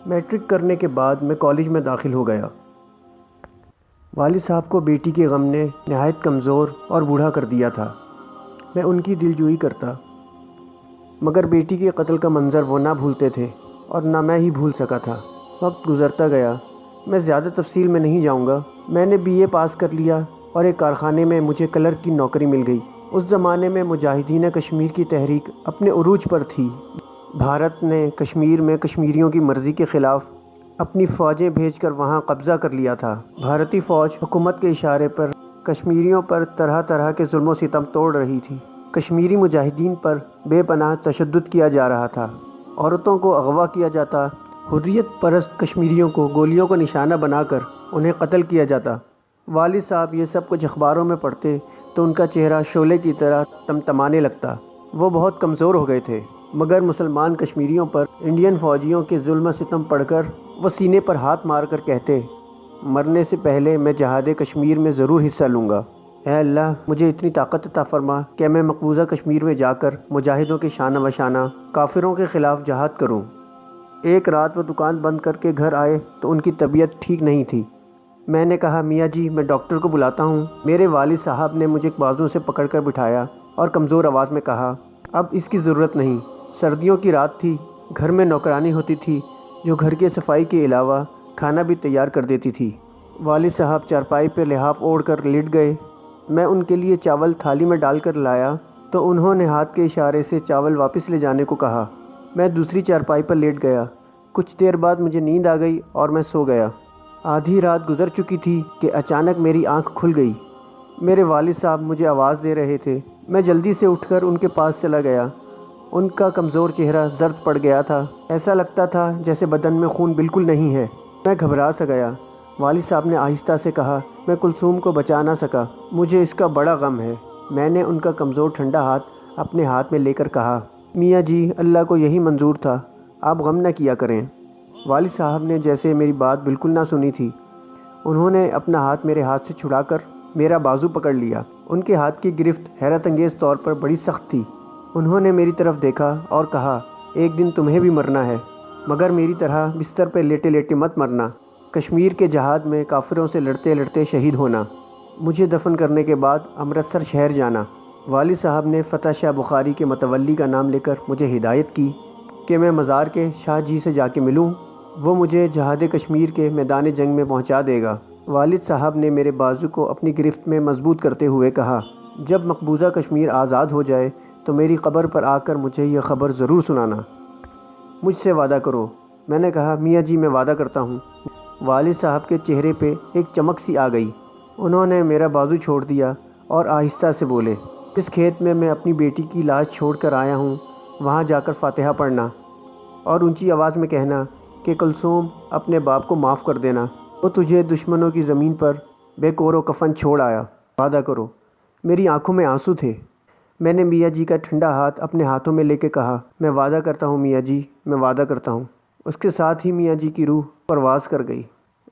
Matric کرنے کے بعد میں کالج میں داخل ہو گیا۔ والد صاحب کو بیٹی کے غم نے نہایت کمزور اور بوڑھا کر دیا تھا۔ میں ان کی دلجوئی کرتا، مگر بیٹی کے قتل کا منظر وہ نہ بھولتے تھے اور نہ میں ہی بھول سکا تھا۔ وقت گزرتا گیا، میں زیادہ تفصیل میں نہیں جاؤں گا۔ میں نے BA پاس کر لیا اور ایک کارخانے میں مجھے کلرک کی نوکری مل گئی۔ اس زمانے میں مجاہدین کشمیر کی تحریک اپنے عروج پر تھی۔ بھارت نے کشمیر میں کشمیریوں کی مرضی کے خلاف اپنی فوجیں بھیج کر وہاں قبضہ کر لیا تھا۔ بھارتی فوج حکومت کے اشارے پر کشمیریوں پر طرح طرح کے ظلم و ستم توڑ رہی تھی۔ کشمیری مجاہدین پر بے پناہ تشدد کیا جا رہا تھا، عورتوں کو اغوا کیا جاتا، حریت پرست کشمیریوں کو گولیوں کو نشانہ بنا کر انہیں قتل کیا جاتا۔ والد صاحب یہ سب کچھ اخباروں میں پڑھتے تو ان کا چہرہ شعلے کی طرح تمتمانے لگتا۔ وہ بہت کمزور ہو گئے تھے، مگر مسلمان کشمیریوں پر انڈین فوجیوں کے ظلم و ستم پڑھ کر وہ سینے پر ہاتھ مار کر کہتے، مرنے سے پہلے میں جہاد کشمیر میں ضرور حصہ لوں گا۔ اے اللہ، مجھے اتنی طاقت عطا فرما کہ میں مقبوضہ کشمیر میں جا کر مجاہدوں کے شانہ بشانہ کافروں کے خلاف جہاد کروں۔ ایک رات وہ دکان بند کر کے گھر آئے تو ان کی طبیعت ٹھیک نہیں تھی۔ میں نے کہا، میاں جی میں ڈاکٹر کو بلاتا ہوں۔ میرے والد صاحب نے مجھے بازو سے پکڑ کر بٹھایا اور کمزور آواز میں کہا، اب اس کی ضرورت نہیں۔ سردیوں کی رات تھی، گھر میں نوکرانی ہوتی تھی جو گھر کے صفائی کے علاوہ کھانا بھی تیار کر دیتی تھی۔ والد صاحب چارپائی پہ لحاف اوڑھ کر لیٹ گئے۔ میں ان کے لیے چاول تھالی میں ڈال کر لایا تو انہوں نے ہاتھ کے اشارے سے چاول واپس لے جانے کو کہا۔ میں دوسری چارپائی پر لیٹ گیا۔ کچھ دیر بعد مجھے نیند آ گئی اور میں سو گیا۔ آدھی رات گزر چکی تھی کہ اچانک میری آنکھ کھل گئی۔ میرے والد صاحب مجھے آواز دے رہے تھے۔ میں جلدی سے اٹھ کر ان کے پاس چلا گیا۔ ان کا کمزور چہرہ زرد پڑ گیا تھا، ایسا لگتا تھا جیسے بدن میں خون بالکل نہیں ہے۔ میں گھبرا سا گیا۔ والد صاحب نے آہستہ سے کہا، میں کلثوم کو بچا نہ سکا، مجھے اس کا بڑا غم ہے۔ میں نے ان کا کمزور ٹھنڈا ہاتھ اپنے ہاتھ میں لے کر کہا، میاں جی اللہ کو یہی منظور تھا، آپ غم نہ کیا کریں۔ والد صاحب نے جیسے میری بات بالکل نہ سنی تھی۔ انہوں نے اپنا ہاتھ میرے ہاتھ سے چھڑا کر میرا بازو پکڑ لیا۔ ان کے ہاتھ کی گرفت حیرت انگیز طور پر بڑی سخت تھی۔ انہوں نے میری طرف دیکھا اور کہا، ایک دن تمہیں بھی مرنا ہے، مگر میری طرح بستر پہ لیٹے لیٹے مت مرنا، کشمیر کے جہاد میں کافروں سے لڑتے لڑتے شہید ہونا، مجھے دفن کرنے کے بعد امرتسر شہر جانا۔ والد صاحب نے فتح شاہ بخاری کے متولی کا نام لے کر مجھے ہدایت کی کہ میں مزار کے شاہ جی سے جا کے ملوں، وہ مجھے جہاد کشمیر کے میدان جنگ میں پہنچا دے گا۔ والد صاحب نے میرے بازو کو اپنی گرفت میں مضبوط کرتے ہوئے کہا، جب مقبوضہ کشمیر آزاد ہو جائے تو میری قبر پر آ کر مجھے یہ خبر ضرور سنانا، مجھ سے وعدہ کرو۔ میں نے کہا، میاں جی میں وعدہ کرتا ہوں۔ والد صاحب کے چہرے پہ ایک چمک سی آ گئی۔ انہوں نے میرا بازو چھوڑ دیا اور آہستہ سے بولے، جس کھیت میں اپنی بیٹی کی لاش چھوڑ کر آیا ہوں وہاں جا کر فاتحہ پڑھنا اور اونچی آواز میں کہنا کہ کلثوم اپنے باپ کو معاف کر دینا، وہ تجھے دشمنوں کی زمین پر بے کور و کفن چھوڑ آیا، وعدہ کرو۔ میری آنکھوں میں آنسو تھے۔ میں نے میاں جی کا ٹھنڈا ہاتھ اپنے ہاتھوں میں لے کے کہا، میں وعدہ کرتا ہوں میاں جی، میں وعدہ کرتا ہوں۔ اس کے ساتھ ہی میاں جی کی روح پرواز کر گئی۔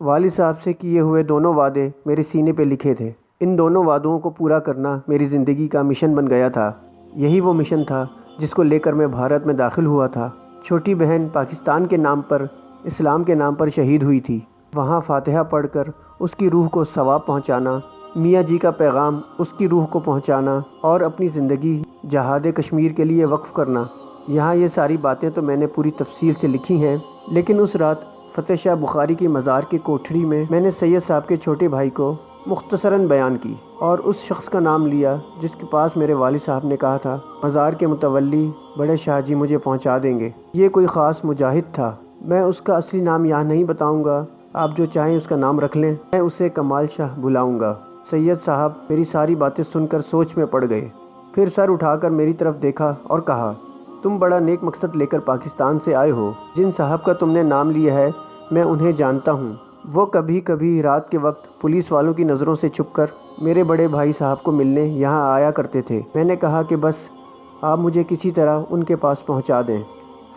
والد صاحب سے کیے ہوئے دونوں وعدے میرے سینے پہ لکھے تھے۔ ان دونوں وعدوں کو پورا کرنا میری زندگی کا مشن بن گیا تھا۔ یہی وہ مشن تھا جس کو لے کر میں بھارت میں داخل ہوا تھا۔ چھوٹی بہن پاکستان کے نام پر، اسلام کے نام پر شہید ہوئی تھی۔ وہاں فاتحہ پڑھ کر اس کی روح کو ثواب پہنچانا، میاں جی کا پیغام اس کی روح کو پہنچانا اور اپنی زندگی جہاد کشمیر کے لیے وقف کرنا، یہاں یہ ساری باتیں تو میں نے پوری تفصیل سے لکھی ہیں، لیکن اس رات فتح شاہ بخاری کی مزار کی کوٹھڑی میں نے سید صاحب کے چھوٹے بھائی کو مختصراً بیان کی اور اس شخص کا نام لیا جس کے پاس میرے والد صاحب نے کہا تھا، مزار کے متولی بڑے شاہ جی مجھے پہنچا دیں گے۔ یہ کوئی خاص مجاہد تھا، میں اس کا اصلی نام یہاں نہیں بتاؤں گا، آپ جو چاہیں اس کا نام رکھ لیں، میں اسے کمال شاہ بلاؤں گا۔ سید صاحب میری ساری باتیں سن کر سوچ میں پڑ گئے، پھر سر اٹھا کر میری طرف دیکھا اور کہا، تم بڑا نیک مقصد لے کر پاکستان سے آئے ہو، جن صاحب کا تم نے نام لیا ہے میں انہیں جانتا ہوں، وہ کبھی کبھی رات کے وقت پولیس والوں کی نظروں سے چھپ کر میرے بڑے بھائی صاحب کو ملنے یہاں آیا کرتے تھے۔ میں نے کہا کہ بس آپ مجھے کسی طرح ان کے پاس پہنچا دیں۔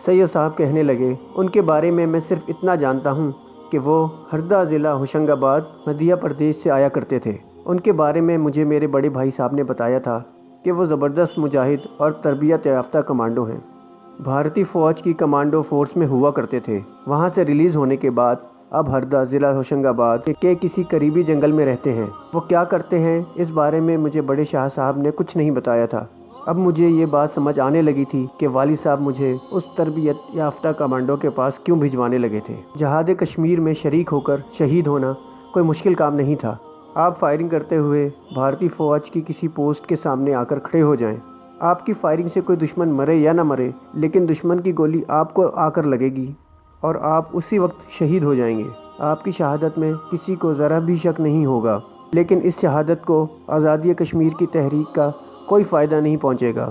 سید صاحب کہنے لگے، ان کے بارے میں صرف اتنا جانتا ہوں کہ وہ ہردہ ضلع ہوشنگ آباد مدھیہ پردیش سے آیا کرتے تھے۔ ان کے بارے میں مجھے میرے بڑے بھائی صاحب نے بتایا تھا کہ وہ زبردست مجاہد اور تربیت یافتہ کمانڈو ہیں۔ بھارتی فوج کی کمانڈو فورس میں ہوا کرتے تھے۔ وہاں سے ریلیز ہونے کے بعد اب ہردا ضلع ہوشنگ آباد کے کسی قریبی جنگل میں رہتے ہیں۔ وہ کیا کرتے ہیں اس بارے میں مجھے بڑے شاہ صاحب نے کچھ نہیں بتایا تھا۔ اب مجھے یہ بات سمجھ آنے لگی تھی کہ والد صاحب مجھے اس تربیت یافتہ کمانڈو کے پاس کیوں بھجوانے لگے تھے۔ جہاد کشمیر میں شریک ہو کر شہید ہونا کوئی مشکل کام نہیں تھا۔ آپ فائرنگ کرتے ہوئے بھارتی فوج کی کسی پوسٹ کے سامنے آ کر کھڑے ہو جائیں۔ آپ کی فائرنگ سے کوئی دشمن مرے یا نہ مرے، لیکن دشمن کی گولی آپ کو آ کر لگے گی اور آپ اسی وقت شہید ہو جائیں گے۔ آپ کی شہادت میں کسی کو ذرا بھی شک نہیں ہوگا، لیکن اس شہادت کو آزادی کشمیر کی تحریک کا کوئی فائدہ نہیں پہنچے گا۔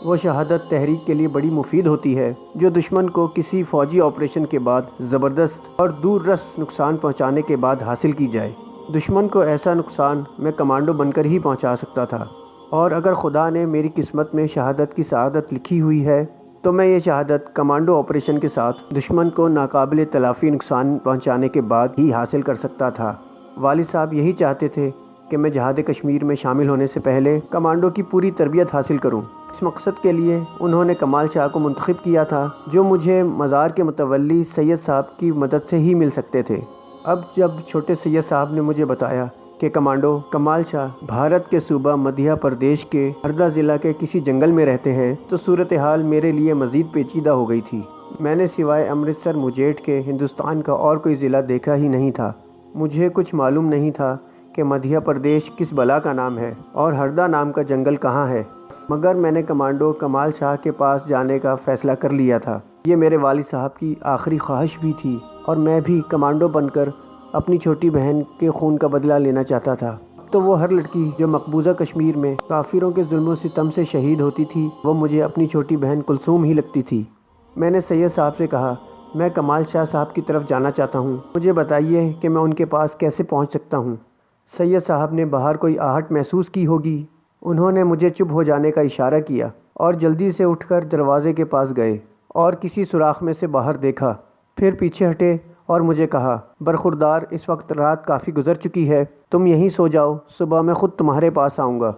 وہ شہادت تحریک کے لیے بڑی مفید ہوتی ہے جو دشمن کو کسی فوجی آپریشن کے بعد زبردست اور دور رس نقصان پہنچانے کے بعد حاصل کی جائے۔ دشمن کو ایسا نقصان میں کمانڈو بن کر ہی پہنچا سکتا تھا، اور اگر خدا نے میری قسمت میں شہادت کی سعادت لکھی ہوئی ہے تو میں یہ شہادت کمانڈو آپریشن کے ساتھ دشمن کو ناقابل تلافی نقصان پہنچانے کے بعد ہی حاصل کر سکتا تھا۔ والد صاحب یہی چاہتے تھے کہ میں جہاد کشمیر میں شامل ہونے سے پہلے کمانڈو کی پوری تربیت حاصل کروں۔ اس مقصد کے لیے انہوں نے کمال شاہ کو منتخب کیا تھا، جو مجھے مزار کے متولی سید صاحب کی مدد سے ہی مل سکتے تھے۔ اب جب چھوٹے سید صاحب نے مجھے بتایا کہ کمانڈو کمال شاہ بھارت کے صوبہ مدھیہ پردیش کے ہردا ضلع کے کسی جنگل میں رہتے ہیں تو صورتحال میرے لیے مزید پیچیدہ ہو گئی تھی۔ میں نے سوائے امرتسر مجیٹ کے ہندوستان کا اور کوئی ضلع دیکھا ہی نہیں تھا۔ مجھے کچھ معلوم نہیں تھا کہ مدھیہ پردیش کس بلا کا نام ہے اور ہردا نام کا جنگل کہاں ہے، مگر میں نے کمانڈو کمال شاہ کے پاس جانے کا فیصلہ کر لیا تھا۔ یہ میرے والد صاحب کی آخری خواہش بھی تھی، اور میں بھی کمانڈو بن کر اپنی چھوٹی بہن کے خون کا بدلہ لینا چاہتا تھا۔ تو وہ ہر لڑکی جو مقبوضہ کشمیر میں کافروں کے ظلم و ستم سے شہید ہوتی تھی، وہ مجھے اپنی چھوٹی بہن کلثوم ہی لگتی تھی۔ میں نے سید صاحب سے کہا، میں کمال شاہ صاحب کی طرف جانا چاہتا ہوں، مجھے بتائیے کہ میں ان کے پاس کیسے پہنچ سکتا ہوں۔ سید صاحب نے باہر کوئی آہٹ محسوس کی ہوگی۔ انہوں نے مجھے چپ ہو جانے کا اشارہ کیا اور جلدی سے اٹھ کر دروازے کے پاس گئے اور کسی سوراخ میں سے باہر دیکھا، پھر پیچھے ہٹے اور مجھے کہا، برخوردار، اس وقت رات کافی گزر چکی ہے، تم یہیں سو جاؤ، صبح میں خود تمہارے پاس آؤں گا،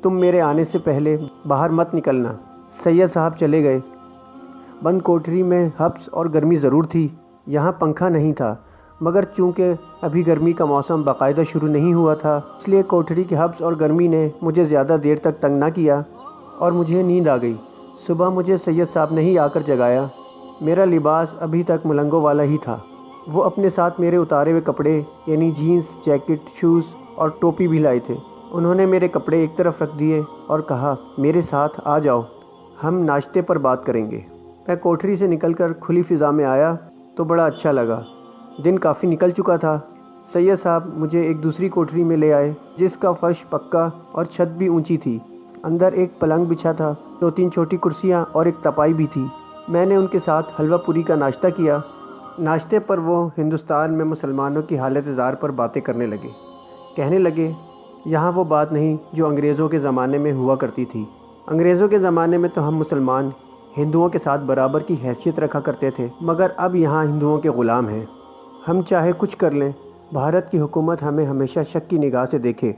تم میرے آنے سے پہلے باہر مت نکلنا۔ سید صاحب چلے گئے۔ بند کوٹری میں حبس اور گرمی ضرور تھی، یہاں پنکھا نہیں تھا، مگر چونکہ ابھی گرمی کا موسم باقاعدہ شروع نہیں ہوا تھا، اس لیے کوٹری کے حبس اور گرمی نے مجھے زیادہ دیر تک تنگ نہ کیا اور مجھے نیند آ گئی۔ صبح مجھے سید صاحب نے ہی آ کر جگایا۔ میرا لباس ابھی تک ملنگوں والا ہی تھا۔ وہ اپنے ساتھ میرے اتارے ہوئے کپڑے یعنی جینس، جیکٹ، شوز اور ٹوپی بھی لائے تھے۔ انہوں نے میرے کپڑے ایک طرف رکھ دیے اور کہا، میرے ساتھ آ جاؤ، ہم ناشتے پر بات کریں گے۔ میں کوٹری سے نکل کر کھلی فضا میں آیا تو بڑا اچھا لگا۔ دن کافی نکل چکا تھا۔ سید صاحب مجھے ایک دوسری کوٹری میں لے آئے جس کا فرش پکا اور چھت بھی اونچی تھی۔ اندر ایک پلنگ بچھا تھا، 2-3 چھوٹی کرسیاں اور ایک تپائی بھی تھی۔ میں نے ان کے ساتھ حلوہ پوری کا ناشتہ کیا۔ ناشتے پر وہ ہندوستان میں مسلمانوں کی حالت زار پر باتیں کرنے لگے۔ کہنے لگے، یہاں وہ بات نہیں جو انگریزوں کے زمانے میں ہوا کرتی تھی۔ انگریزوں کے زمانے میں تو ہم مسلمان ہندوؤں کے ساتھ برابر کی حیثیت رکھا کرتے تھے، مگر اب یہاں ہندوؤں کے غلام ہیں۔ ہم چاہے کچھ کر لیں، بھارت کی حکومت ہمیں ہمیشہ شک کی نگاہ سے دیکھے۔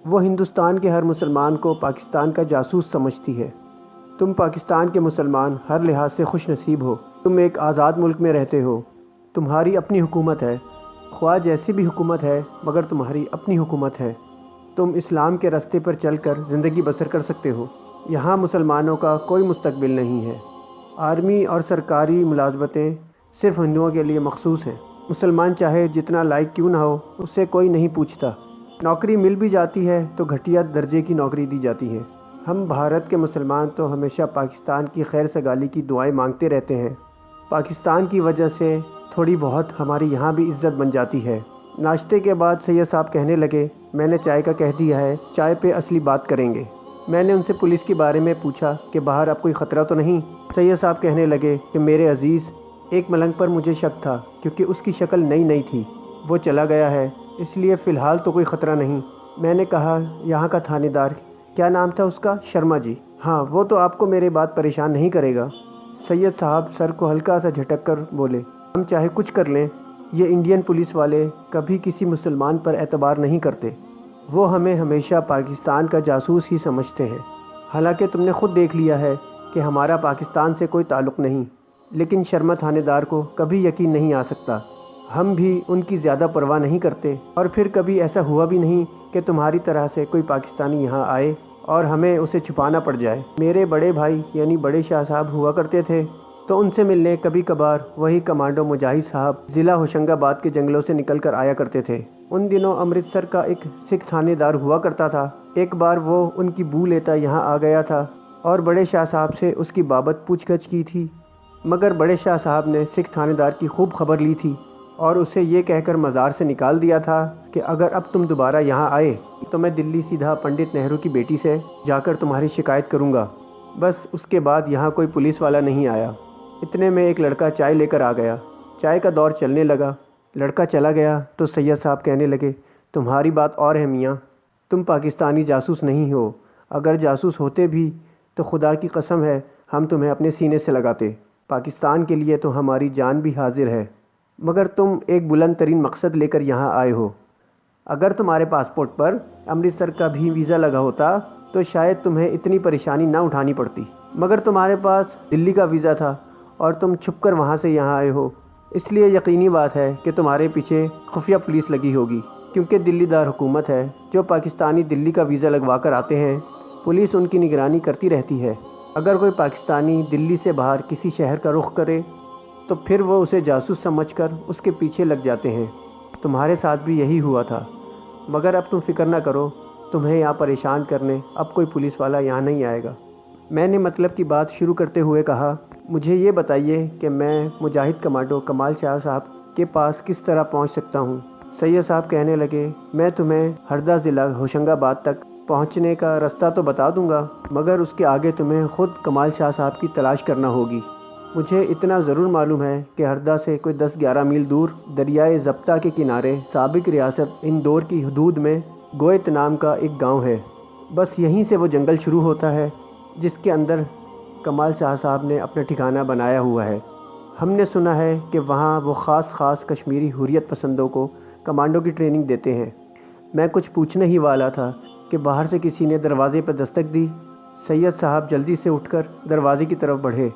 وہ ہندوستان کے ہر مسلمان کو پاکستان کا جاسوس سمجھتی ہے۔ تم پاکستان کے مسلمان ہر لحاظ سے خوش نصیب ہو، تم ایک آزاد ملک میں رہتے ہو، تمہاری اپنی حکومت ہے، خواہ جیسی بھی حکومت ہے مگر تمہاری اپنی حکومت ہے، تم اسلام کے راستے پر چل کر زندگی بسر کر سکتے ہو۔ یہاں مسلمانوں کا کوئی مستقبل نہیں ہے۔ آرمی اور سرکاری ملازمتیں صرف ہندوؤں کے لیے مخصوص ہیں۔ مسلمان چاہے جتنا لائق کیوں نہ ہو، اس سے کوئی نہیں پوچھتا۔ نوکری مل بھی جاتی ہے تو گھٹیا درجے کی نوکری دی جاتی ہے۔ ہم بھارت کے مسلمان تو ہمیشہ پاکستان کی خیر سگالی کی دعائیں مانگتے رہتے ہیں۔ پاکستان کی وجہ سے تھوڑی بہت ہماری یہاں بھی عزت بن جاتی ہے۔ ناشتے کے بعد سید صاحب کہنے لگے، میں نے چائے کا کہہ دیا ہے، چائے پہ اصلی بات کریں گے۔ میں نے ان سے پولیس کے بارے میں پوچھا کہ باہر اب کوئی خطرہ تو نہیں؟ سید صاحب کہنے لگے کہ میرے عزیز، ایک ملنگ پر مجھے شک تھا کیونکہ اس کی شکل نئی تھی، وہ چلا گیا ہے، اس لیے فی الحال تو کوئی خطرہ نہیں۔ میں نے کہا، یہاں کا تھانے دار کیا نام تھا اس کا؟ شرما جی۔ ہاں، وہ تو آپ کو میرے بات پریشان نہیں کرے گا۔ سید صاحب سر کو ہلکا سا جھٹک کر بولے، ہم چاہے کچھ کر لیں، یہ انڈین پولیس والے کبھی کسی مسلمان پر اعتبار نہیں کرتے، وہ ہمیں ہمیشہ پاکستان کا جاسوس ہی سمجھتے ہیں۔ حالانکہ تم نے خود دیکھ لیا ہے کہ ہمارا پاکستان سے کوئی تعلق نہیں، لیکن شرما تھانے دار کو کبھی یقین نہیں آ سکتا۔ ہم بھی ان کی زیادہ پرواہ نہیں کرتے، اور پھر کبھی ایسا ہوا بھی نہیں کہ تمہاری طرح سے کوئی پاکستانی یہاں آئے اور ہمیں اسے چھپانا پڑ جائے۔ میرے بڑے بھائی یعنی بڑے شاہ صاحب ہوا کرتے تھے، تو ان سے ملنے کبھی کبھار وہی کمانڈو مجاہد صاحب ضلع ہوشنگ آباد کے جنگلوں سے نکل کر آیا کرتے تھے۔ ان دنوں امرتسر کا ایک سکھ تھانے دار ہوا کرتا تھا۔ ایک بار وہ ان کی بو لیتا یہاں آ گیا تھا اور بڑے شاہ صاحب سے اس کی بابت پوچھ گچھ کی تھی، مگر بڑے شاہ صاحب نے سکھ تھانے دار کی خوب خبر لی تھی اور اسے یہ کہہ کر مزار سے نکال دیا تھا کہ اگر اب تم دوبارہ یہاں آئے تو میں دلی سیدھا پنڈت نہرو کی بیٹی سے جا کر تمہاری شکایت کروں گا۔ بس اس کے بعد یہاں کوئی پولیس والا نہیں آیا۔ اتنے میں ایک لڑکا چائے لے کر آ گیا۔ چائے کا دور چلنے لگا۔ لڑکا چلا گیا تو سید صاحب کہنے لگے، تمہاری بات اور ہے میاں، تم پاکستانی جاسوس نہیں ہو، اگر جاسوس ہوتے بھی تو خدا کی قسم ہے ہم تمہیں اپنے سینے سے لگاتے۔ پاکستان کے لیے تو ہماری جان بھی حاضر ہے، مگر تم ایک بلند ترین مقصد لے کر یہاں آئے ہو۔ اگر تمہارے پاسپورٹ پر امرتسر کا بھی ویزا لگا ہوتا تو شاید تمہیں اتنی پریشانی نہ اٹھانی پڑتی، مگر تمہارے پاس دلی کا ویزا تھا اور تم چھپ کر وہاں سے یہاں آئے ہو، اس لیے یقینی بات ہے کہ تمہارے پیچھے خفیہ پولیس لگی ہوگی، کیونکہ دلی دار حکومت ہے۔ جو پاکستانی دلی کا ویزا لگوا کر آتے ہیں، پولیس ان کی نگرانی کرتی رہتی ہے۔ اگر کوئی پاکستانی دلی سے باہر کسی شہر کا رخ کرے تو پھر وہ اسے جاسوس سمجھ کر اس کے پیچھے لگ جاتے ہیں۔ تمہارے ساتھ بھی یہی ہوا تھا، مگر اب تم فکر نہ کرو، تمہیں یہاں پریشان کرنے اب کوئی پولیس والا یہاں نہیں آئے گا۔ میں نے مطلب کی بات شروع کرتے ہوئے کہا، مجھے یہ بتائیے کہ میں مجاہد کمانڈو کمال شاہ صاحب کے پاس کس طرح پہنچ سکتا ہوں؟ سید صاحب کہنے لگے، میں تمہیں ہردا ضلع ہوشنگ آباد تک پہنچنے کا رستہ تو بتا دوں گا، مگر اس کے آگے تمہیں خود کمال شاہ صاحب کی تلاش کرنا ہوگی۔ مجھے اتنا ضرور معلوم ہے کہ ہردا سے کوئی 10-11 میل دور دریائے ضبطہ کے کنارے سابق ریاست اندور کی حدود میں گویت نام کا ایک گاؤں ہے۔ بس یہیں سے وہ جنگل شروع ہوتا ہے جس کے اندر کمال شاہ صاحب نے اپنا ٹھکانہ بنایا ہوا ہے۔ ہم نے سنا ہے کہ وہاں وہ خاص کشمیری حریت پسندوں کو کمانڈو کی ٹریننگ دیتے ہیں۔ میں کچھ پوچھنے ہی والا تھا کہ باہر سے کسی نے دروازے پر دستک دی۔ سید صاحب جلدی سے اٹھ کر دروازے کی طرف بڑھے۔